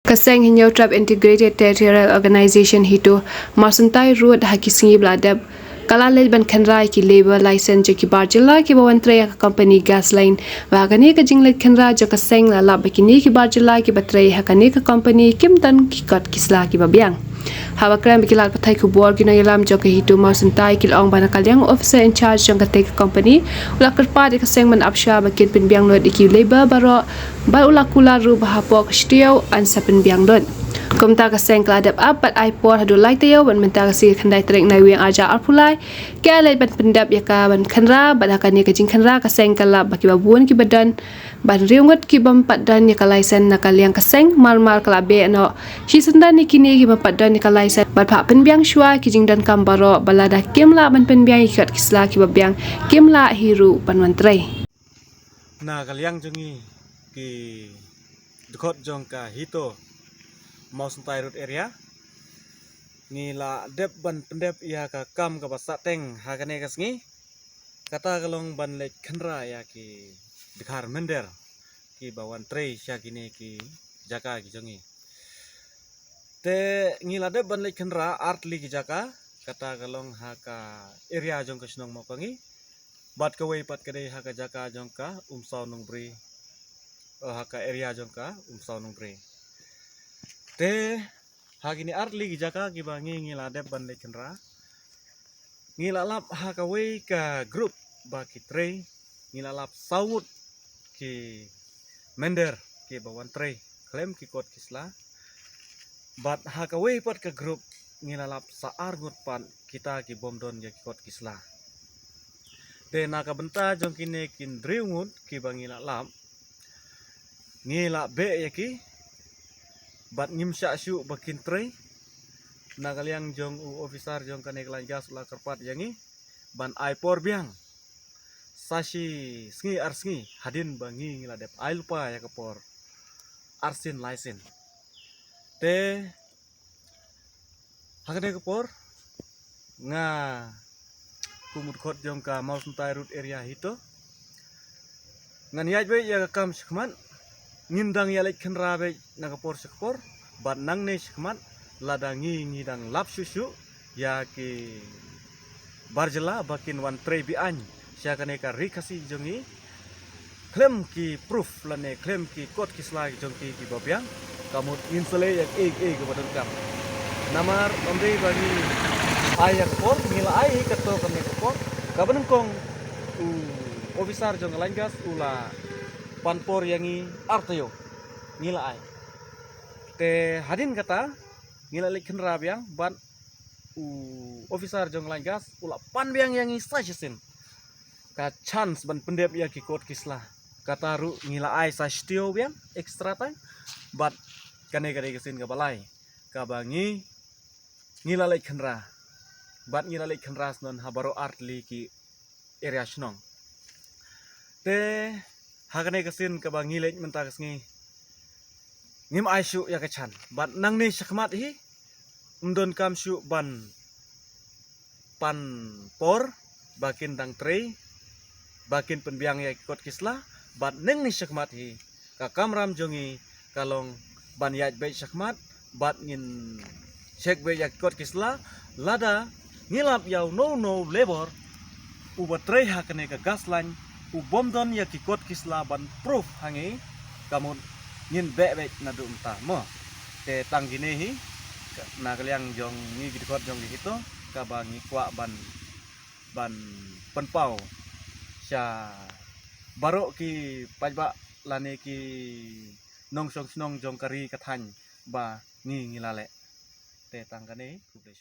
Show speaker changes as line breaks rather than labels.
Kaseng hinyo trap integrated territorial organization hito Marsantai road hakisingi bladab kala ban khanra ki labor license ki barjila ki bawantre company gas line wagane ka jinglet khanra jo kaseng la lab ki barjila ki batre hakane ka company kimtan ki kat kisla ki babyang hawa kram bikilat pathai ku bor gina yalam jo ka hito Marsantai kil ong bana kalyang officer in charge jong ka take company ula kerpa de kaseng man apsha bakit pin biang lot ki labor baro ba ula kula ru bahapok stiau an sapin biang don Kumta kaseng keladap apat aipor hadu lai tayo ban menta kasi khandai trek nai wiang aja arpulai kya lai ban pendap yaka ban khanra badakan ka jing khanra kaseng kala baki babuan ki badan ban riungot ki bam padan yaka laisen nakal yang kaseng mal kala be no shi sundan ni kini ki bam padan yaka laisen ban pha penbiang shwa ki jing dan kambaro balada kemla ban penbiang ikat kisla ki babyang kemla hiru ban mantrai
na kalyang jongi ki dukot jongka hito Marsantai road area nila dep ban pendep ya ka kam ka basateng hakane kasngi kata kalong ban lek khandra ya ki dikhar mender ki bawan trei sya kini ki jaka ki jongi te ngila dep ban lek khandra artli ki jaka kata kalong haka area jong ka snong mokangi bat kawai pat kadai haka jaka jongka umsaw nung bri haka area jongka umsaw nung bri te hagini artli ki jaka ki bangi ngila dep ban lek khandra ngila lap haka wei ka group ba ki trei ngila lap saut ki mender ki bawan trei klem ki kot kisla bat haka wei pat ka group ngila lap saar ngut pan kita ki bomdon ya ki kot kisla te naka benta jong kine kin driungut ki bangila lap ngila be ya ki bat ngimsya syu bakin trei nakalyang jong u officer jong kane kelanjas ula kerpat yangi ban aipor biang sashi sngi arsngi hadin bangi ngila dep ailpa ya kapor arsin license te hakane kapor nga kumut khot jong ka Marsantai road area hito ngan yaj be ya kam shkman ngindang ya lek khanra be nakapor sekpor bat nang ne shkman ladangi ngidang lap susu ya ki barjela bakin wan trei bi an sya kane ka rikasi jongi klem ki proof lane klem ki kot kisla jong ki babyang kamut insele ya ke badon kam namar ombe bagi ayak por ngila ai kato kame kopor kaban kong officer jong langas ula panpor yangi artayo ngila ai te hadin kata ngila lek khandra biang ban officer jong langas ula pan biang yangi sajesin ka chance ban pendep ya ki kot kisla kata ru ngila ai sa stio biang extra time bat kane kesin ka balai ka bangi ngila lek khandra bat ngila lek khandra non habaro artli ki area snong te hakane kesin ka bangi lek menta kesngi ngim aisyu ya kachan bat nang ne shakmat hi undon kam syu ban pan por bakin dang trei bakin penbiang ya kot kisla bat neng ni shakmat hi ka kamram jongi kalong ban yaj be shakmat bat ngin check be ya kot kisla lada ngilap yaw no labor ubat trei hakane ka gaslan u bomdon ya ki kot kisla ban proof hangi kamun ngin be na du umta mo te tanggine hi na kalyang jong ni gidkot jong gitu ka bangi kwa ban penpau sya baro ki pajba lane ki nong song snong jong kari kathan ba ngilale te tanggane kuble